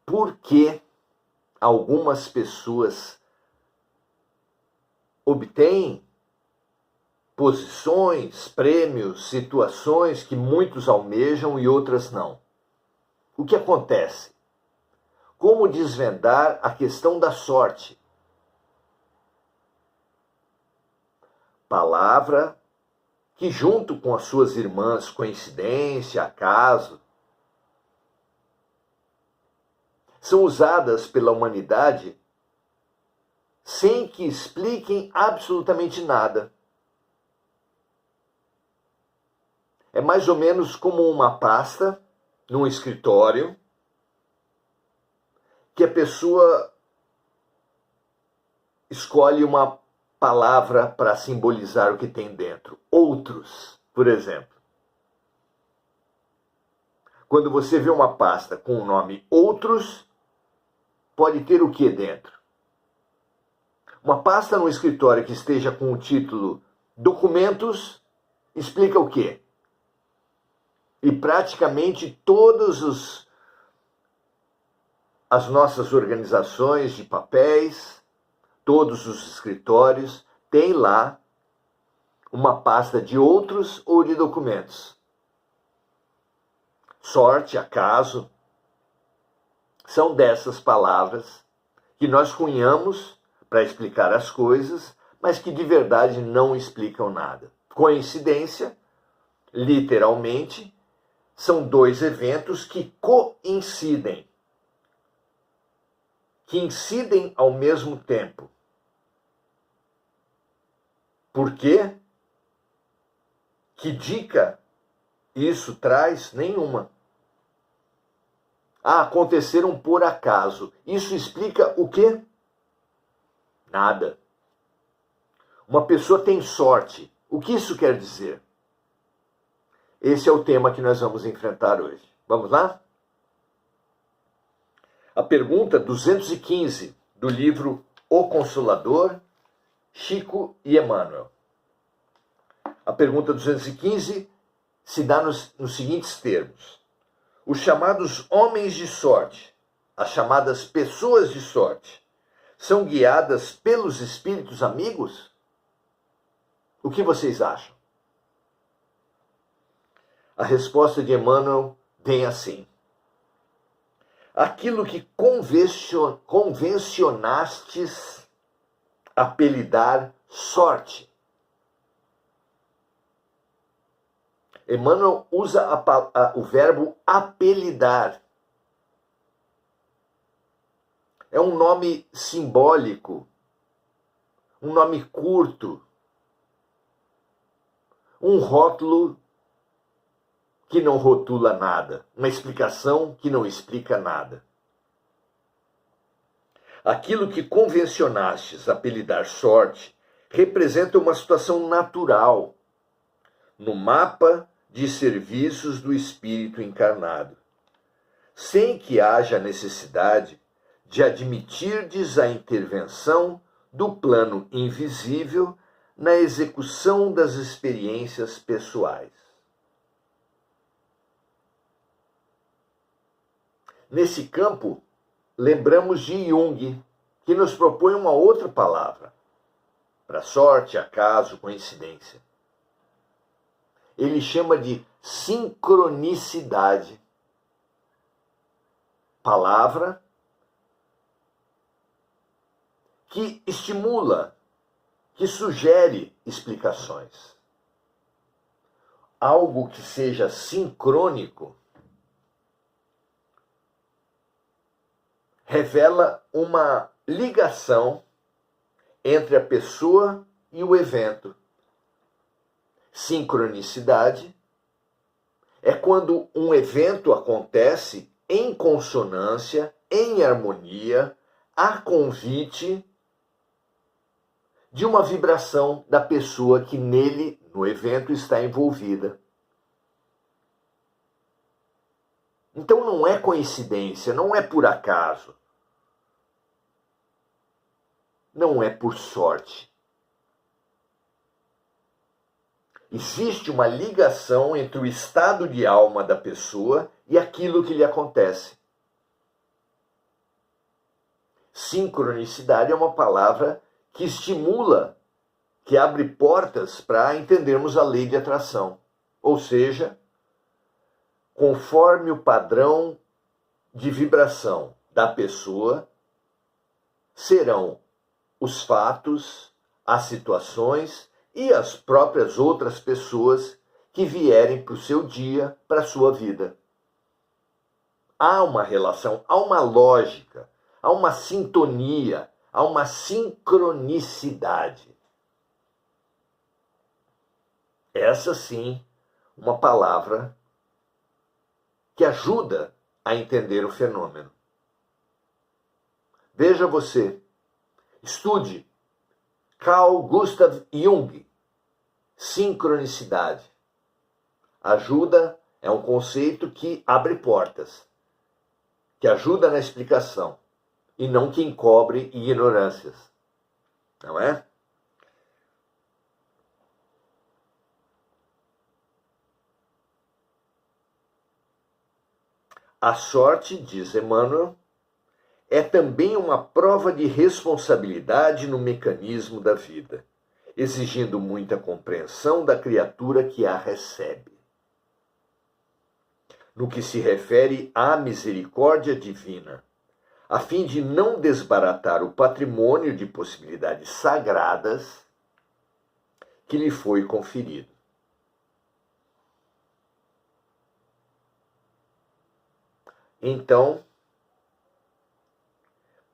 por que algumas pessoas obtêm posições, prêmios, situações que muitos almejam e outras não. O que acontece? Como desvendar a questão da sorte? Palavra que, junto com as suas irmãs, coincidência, acaso, são usadas pela humanidade sem que expliquem absolutamente nada. É mais ou menos como uma pasta num escritório que a pessoa escolhe uma palavra para simbolizar o que tem dentro. Outros, por exemplo. Quando você vê uma pasta com o nome Outros, pode ter o que dentro? Uma pasta no escritório que esteja com o título Documentos explica o quê? E praticamente todas as nossas organizações de papéis, todos os escritórios, têm lá uma pasta de outros ou de documentos. Sorte, acaso, são dessas palavras que nós cunhamos para explicar as coisas, mas que de verdade não explicam nada. Coincidência, literalmente, são dois eventos que coincidem, que incidem ao mesmo tempo. Por quê? Que dica isso traz? Nenhuma. Aconteceram por acaso. Isso explica o quê? Nada. Uma pessoa tem sorte. O que isso quer dizer? Esse é o tema que nós vamos enfrentar hoje. Vamos lá? A pergunta 215 do livro O Consolador, Chico e Emmanuel. A pergunta 215 se dá nos seguintes termos. Os chamados homens de sorte, as chamadas pessoas de sorte, são guiadas pelos espíritos amigos? O que vocês acham? A resposta de Emmanuel vem assim. Aquilo que convencionastes apelidar sorte. Emmanuel usa o verbo apelidar. É um nome simbólico, um nome curto, um rótulo que não rotula nada, uma explicação que não explica nada. Aquilo que convencionastes apelidar sorte representa uma situação natural no mapa de serviços do espírito encarnado, sem que haja necessidade de admitirdes a intervenção do plano invisível na execução das experiências pessoais. Nesse campo, lembramos de Jung, que nos propõe uma outra palavra para sorte, acaso, coincidência. Ele chama de sincronicidade. Palavra que estimula, que sugere explicações. Algo que seja sincrônico revela uma ligação entre a pessoa e o evento. Sincronicidade é quando um evento acontece em consonância, em harmonia, a convite de uma vibração da pessoa que nele, no evento, está envolvida. Então não é coincidência, não é por acaso. Não é por sorte. Existe uma ligação entre o estado de alma da pessoa e aquilo que lhe acontece. sincronicidade é uma palavra que estimula, que abre portas para entendermos a lei de atração. Ou seja, conforme o padrão de vibração da pessoa, serão os fatos, as situações e as próprias outras pessoas que vierem para o seu dia, para a sua vida. Há uma relação, há uma lógica, há uma sintonia, há uma sincronicidade. Essa sim, uma palavra que ajuda a entender o fenômeno. Veja você, estude Carl Gustav Jung, sincronicidade. Ajuda é um conceito que abre portas, que ajuda na explicação e não que encobre ignorâncias. Não é? A sorte, diz Emmanuel, é também uma prova de responsabilidade no mecanismo da vida, exigindo muita compreensão da criatura que a recebe. No que se refere à misericórdia divina, a fim de não desbaratar o patrimônio de possibilidades sagradas que lhe foi conferido. Então,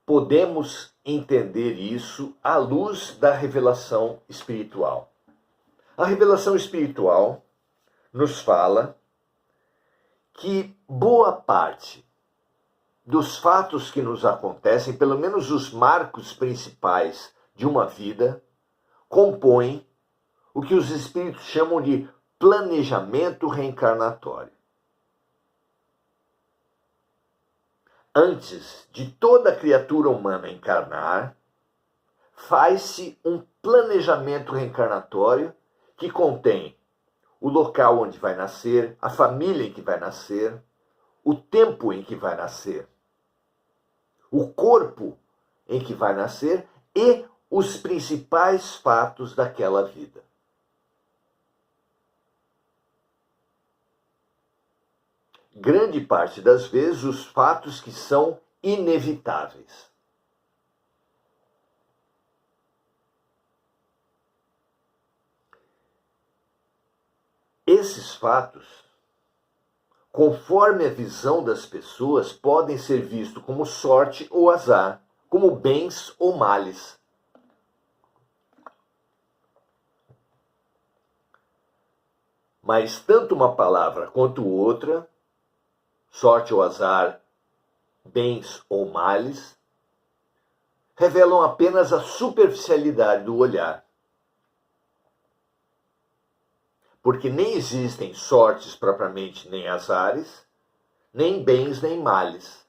podemos entender isso à luz da revelação espiritual. A revelação espiritual nos fala que boa parte dos fatos que nos acontecem, pelo menos os marcos principais de uma vida, compõem o que os espíritos chamam de planejamento reencarnatório. Antes de toda criatura humana encarnar, faz-se um planejamento reencarnatório que contém o local onde vai nascer, a família em que vai nascer, o tempo em que vai nascer, o corpo em que vai nascer e os principais fatos daquela vida. Grande parte das vezes, os fatos que são inevitáveis. Esses fatos, conforme a visão das pessoas, podem ser vistos como sorte ou azar, como bens ou males. Mas tanto uma palavra quanto outra, sorte ou azar, bens ou males, revelam apenas a superficialidade do olhar. Porque nem existem sortes propriamente, nem azares, nem bens, nem males.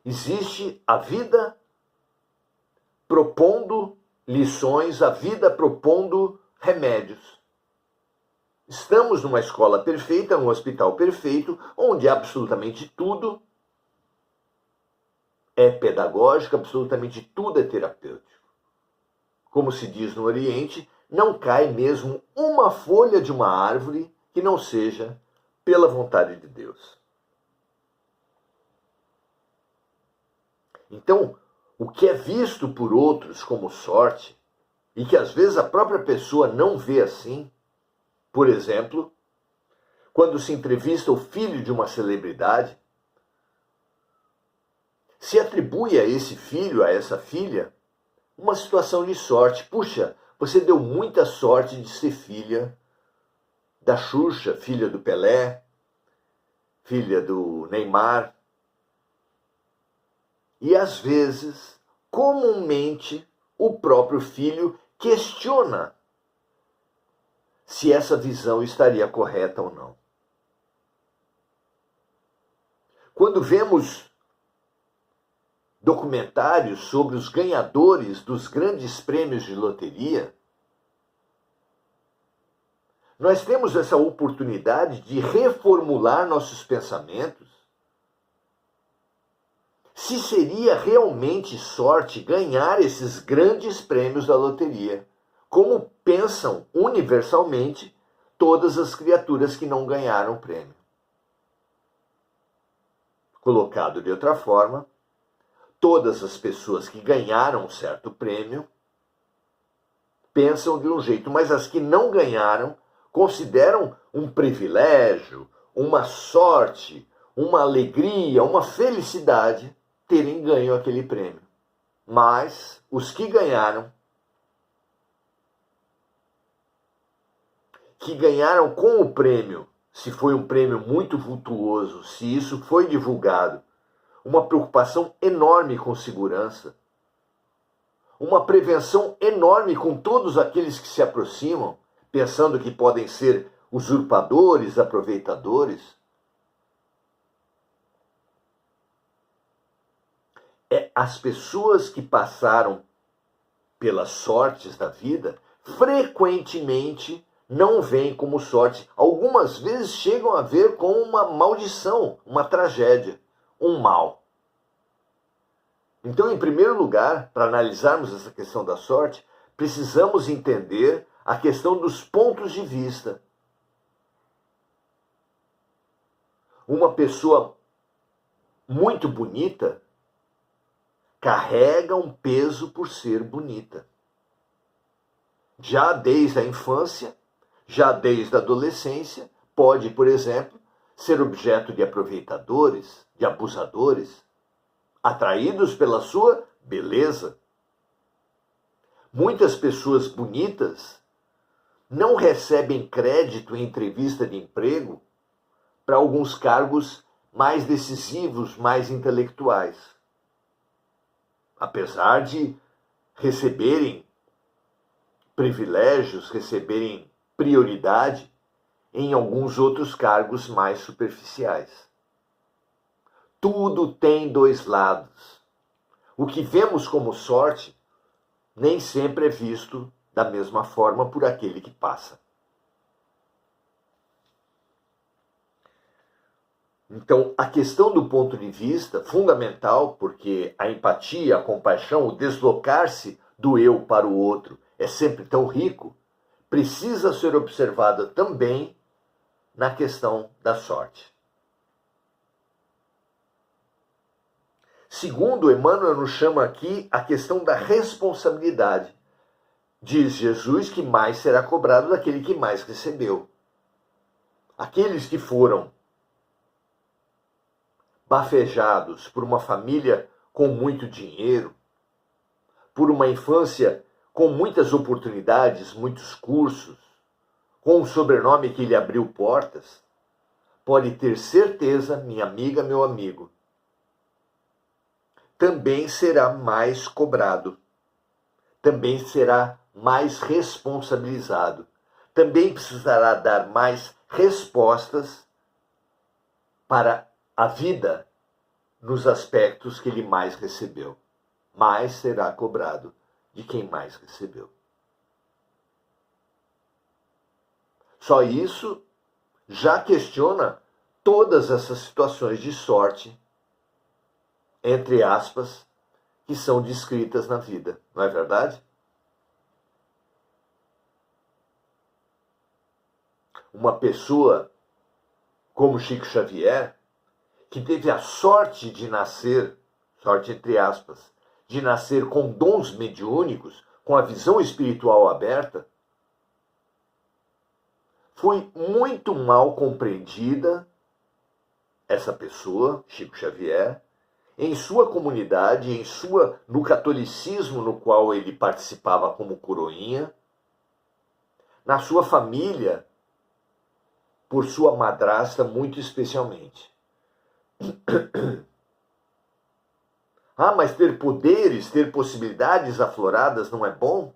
Existe a vida propondo lições, a vida propondo remédios. Estamos numa escola perfeita, num hospital perfeito, onde absolutamente tudo é pedagógico, absolutamente tudo é terapêutico. Como se diz no Oriente, não cai mesmo uma folha de uma árvore que não seja pela vontade de Deus. Então, o que é visto por outros como sorte, e que às vezes a própria pessoa não vê assim, por exemplo, quando se entrevista o filho de uma celebridade, se atribui a esse filho, a essa filha, uma situação de sorte. Puxa, você deu muita sorte de ser filha da Xuxa, filha do Pelé, filha do Neymar. E às vezes, comumente, o próprio filho questiona se essa visão estaria correta ou não. Quando vemos documentários sobre os ganhadores dos grandes prêmios de loteria, nós temos essa oportunidade de reformular nossos pensamentos, se seria realmente sorte ganhar esses grandes prêmios da loteria, como pensam universalmente todas as criaturas que não ganharam o prêmio. Colocado de outra forma, todas as pessoas que ganharam um certo prêmio pensam de um jeito, mas as que não ganharam consideram um privilégio, uma sorte, uma alegria, uma felicidade terem ganho aquele prêmio. Mas os que ganharam com o prêmio, se foi um prêmio muito vultuoso, se isso foi divulgado, uma preocupação enorme com segurança, uma prevenção enorme com todos aqueles que se aproximam, pensando que podem ser usurpadores, aproveitadores. As pessoas que passaram pelas sortes da vida, frequentemente não veem como sorte. Algumas vezes chegam a ver como uma maldição, uma tragédia, um mal. Então, em primeiro lugar, para analisarmos essa questão da sorte, precisamos entender a questão dos pontos de vista. Uma pessoa muito bonita carrega um peso por ser bonita. Já desde a infância, já desde a adolescência, pode, por exemplo, ser objeto de aproveitadores, de abusadores, atraídos pela sua beleza. Muitas pessoas bonitas não recebem crédito em entrevista de emprego para alguns cargos mais decisivos, mais intelectuais. Apesar de receberem privilégios, receberem prioridade em alguns outros cargos mais superficiais. Tudo tem dois lados. O que vemos como sorte nem sempre é visto da mesma forma por aquele que passa. Então, a questão do ponto de vista, fundamental, porque a empatia, a compaixão, o deslocar-se do eu para o outro é sempre tão rico, precisa ser observada também na questão da sorte. Segundo, Emmanuel nos chama aqui a questão da responsabilidade. Diz Jesus que mais será cobrado daquele que mais recebeu. Aqueles que foram bafejados por uma família com muito dinheiro, por uma infância com muitas oportunidades, muitos cursos, com um sobrenome que lhe abriu portas, pode ter certeza, minha amiga, meu amigo, também será mais cobrado, também será mais responsabilizado, também precisará dar mais respostas para a vida nos aspectos que ele mais recebeu. Mais será cobrado de quem mais recebeu. Só isso já questiona todas essas situações de sorte, entre aspas, que são descritas na vida, não é verdade? Uma pessoa como Chico Xavier, que teve a sorte de nascer, sorte entre aspas, de nascer com dons mediúnicos, com a visão espiritual aberta, foi muito mal compreendida essa pessoa, Chico Xavier, em sua comunidade, no catolicismo no qual ele participava como coroinha, na sua família, por sua madrasta muito especialmente. Ah, mas ter poderes, ter possibilidades afloradas não é bom?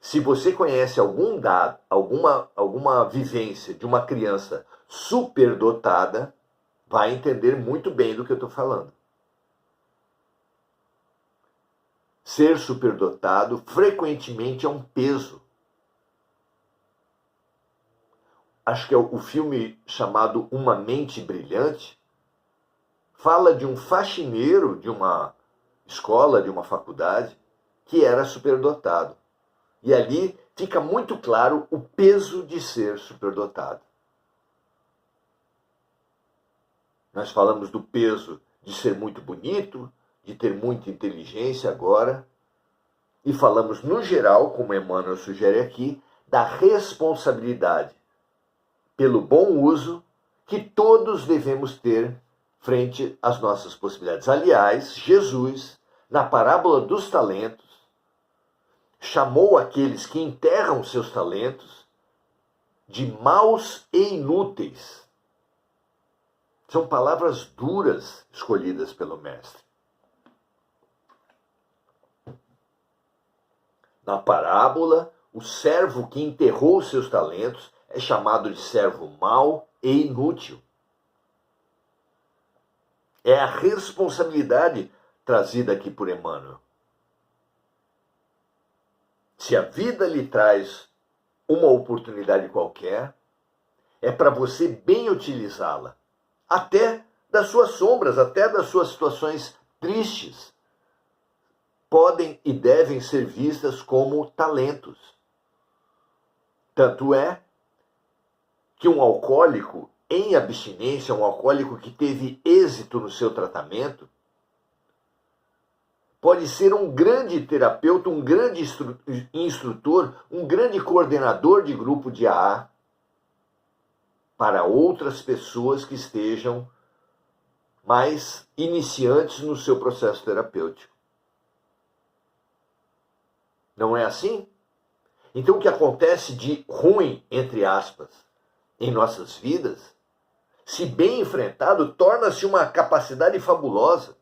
Se você conhece algum dado, alguma vivência de uma criança superdotada, vai entender muito bem do que eu estou falando. Ser superdotado frequentemente é um peso. Acho que é o filme chamado Uma Mente Brilhante fala de um faxineiro de uma escola, de uma faculdade, que era superdotado. E ali fica muito claro o peso de ser superdotado. Nós falamos do peso de ser muito bonito, de ter muita inteligência agora, e falamos no geral, como Emmanuel sugere aqui, da responsabilidade pelo bom uso que todos devemos ter frente às nossas possibilidades. Aliás, Jesus, na parábola dos talentos, chamou aqueles que enterram seus talentos de maus e inúteis. São palavras duras escolhidas pelo Mestre. Na parábola, o servo que enterrou seus talentos é chamado de servo mau e inútil. É a responsabilidade trazida aqui por Emmanuel. Se a vida lhe traz uma oportunidade qualquer, é para você bem utilizá-la. Até das suas sombras, até das suas situações tristes, podem e devem ser vistas como talentos. Tanto é que um alcoólico em abstinência, um alcoólico que teve êxito no seu tratamento, pode ser um grande terapeuta, um grande instrutor, um grande coordenador de grupo de AA para outras pessoas que estejam mais iniciantes no seu processo terapêutico. Não é assim? Então o que acontece de ruim, entre aspas, em nossas vidas, se bem enfrentado, torna-se uma capacidade fabulosa.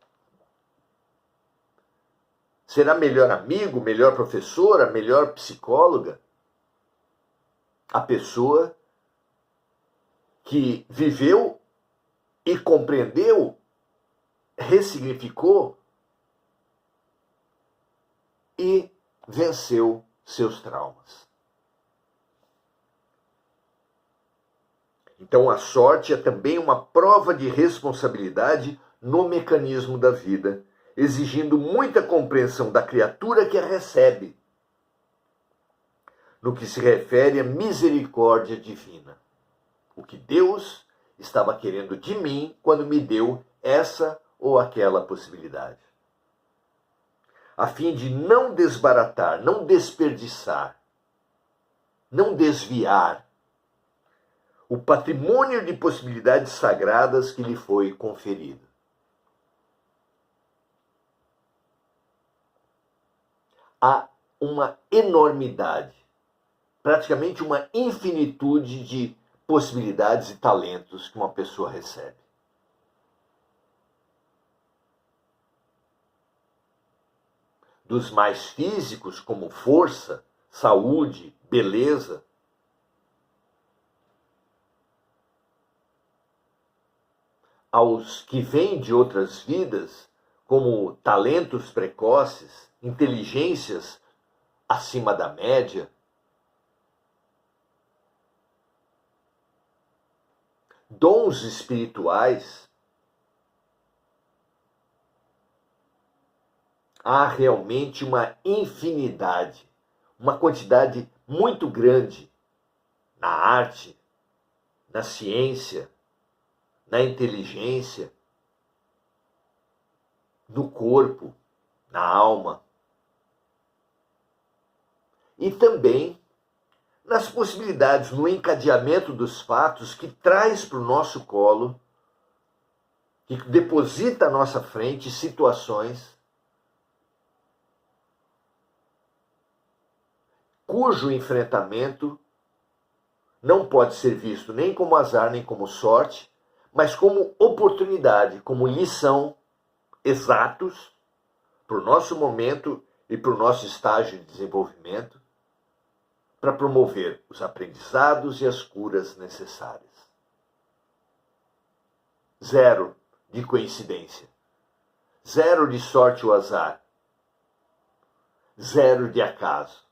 Será melhor amigo, melhor professora, melhor psicóloga a pessoa que viveu e compreendeu, ressignificou e venceu seus traumas. Então a sorte é também uma prova de responsabilidade no mecanismo da vida, exigindo muita compreensão da criatura que a recebe, no que se refere à misericórdia divina. O que Deus estava querendo de mim quando me deu essa ou aquela possibilidade. A fim de não desbaratar, não desperdiçar, não desviar o patrimônio de possibilidades sagradas que lhe foi conferido. Há uma enormidade, praticamente uma infinitude de possibilidades e talentos que uma pessoa recebe. Dos mais físicos, como força, saúde, beleza, aos que vêm de outras vidas, como talentos precoces, inteligências acima da média, dons espirituais, há realmente uma infinidade, uma quantidade muito grande na arte, na ciência, na inteligência, no corpo, na alma. E também nas possibilidades, no encadeamento dos fatos que traz para o nosso colo, que deposita à nossa frente situações cujo enfrentamento não pode ser visto nem como azar, nem como sorte, mas como oportunidade, como lição, exatos para o nosso momento e para o nosso estágio de desenvolvimento, para promover os aprendizados e as curas necessárias. Zero de coincidência, zero de sorte ou azar, zero de acaso.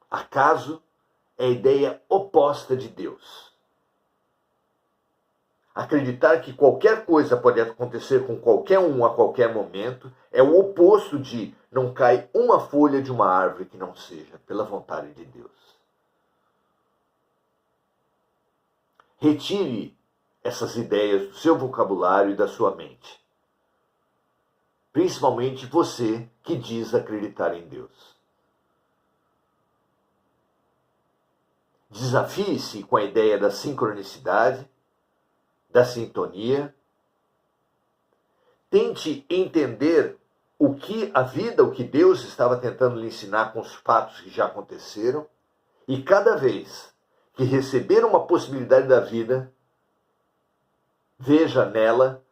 Acaso é a ideia oposta de Deus. Acreditar que qualquer coisa pode acontecer com qualquer um a qualquer momento é o oposto de não cai uma folha de uma árvore que não seja pela vontade de Deus. Retire essas ideias do seu vocabulário e da sua mente. Principalmente você que diz acreditar em Deus. Desafie-se com a ideia da sincronicidade, da sintonia. Tente entender o que a vida, o que Deus estava tentando lhe ensinar com os fatos que já aconteceram. E cada vez que receber uma possibilidade da vida, veja nela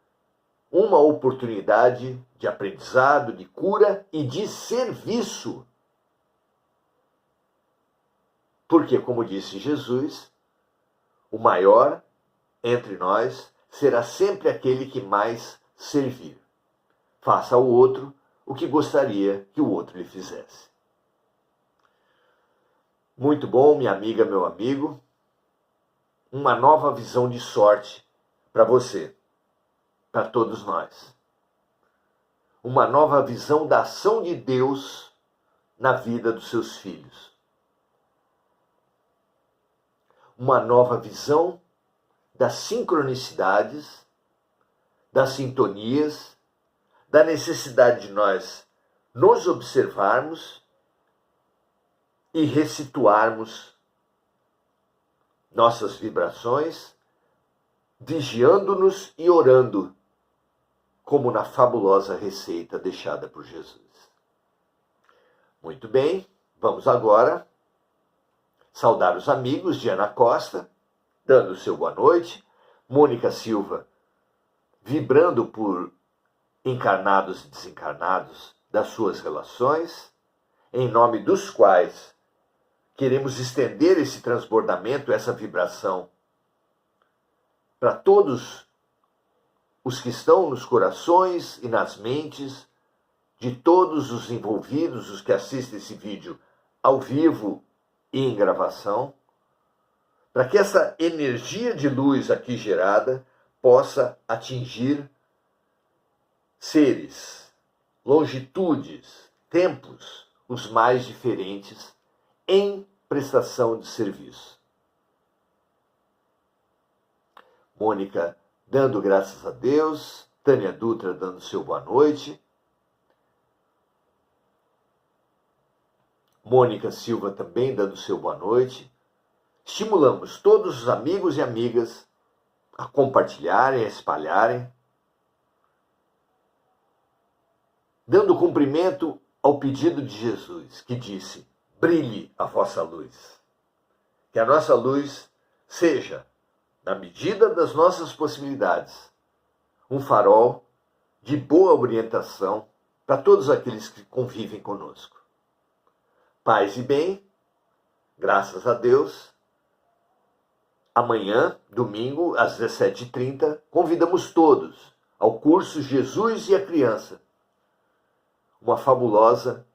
uma oportunidade de aprendizado, de cura e de serviço. Porque, como disse Jesus, o maior entre nós será sempre aquele que mais servir. Faça ao outro o que gostaria que o outro lhe fizesse. Muito bom, minha amiga, meu amigo. Uma nova visão de sorte para você, para todos nós. Uma nova visão da ação de Deus na vida dos seus filhos. Uma nova visão das sincronicidades, das sintonias, da necessidade de nós nos observarmos e ressituarmos nossas vibrações, vigiando-nos e orando, como na fabulosa receita deixada por Jesus. Muito bem, vamos agora saudar os amigos de Ana Costa, dando o seu boa noite, Mônica Silva, vibrando por encarnados e desencarnados das suas relações, em nome dos quais queremos estender esse transbordamento, essa vibração, para todos os que estão nos corações e nas mentes de todos os envolvidos, os que assistem esse vídeo ao vivo e em gravação, para que essa energia de luz aqui gerada possa atingir seres, longitudes, tempos, os mais diferentes, em prestação de serviço. Mônica dando graças a Deus, Tânia Dutra dando seu boa noite, Mônica Silva também dando seu boa noite. Estimulamos todos os amigos e amigas a compartilharem, a espalharem, dando cumprimento ao pedido de Jesus, que disse: brilhe a vossa luz. Que a nossa luz seja, na medida das nossas possibilidades, um farol de boa orientação para todos aqueles que convivem conosco. Paz e bem, graças a Deus. Amanhã, domingo, às 17h30, convidamos todos ao curso Jesus e a Criança. Uma fabulosa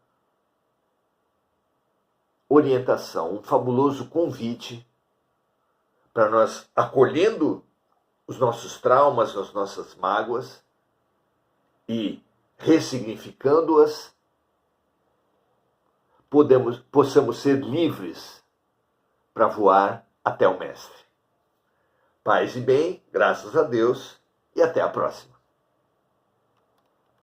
orientação, um fabuloso convite para nós, acolhendo os nossos traumas, as nossas mágoas e ressignificando-as, possamos ser livres para voar até o Mestre. Paz e bem, graças a Deus, e até a próxima.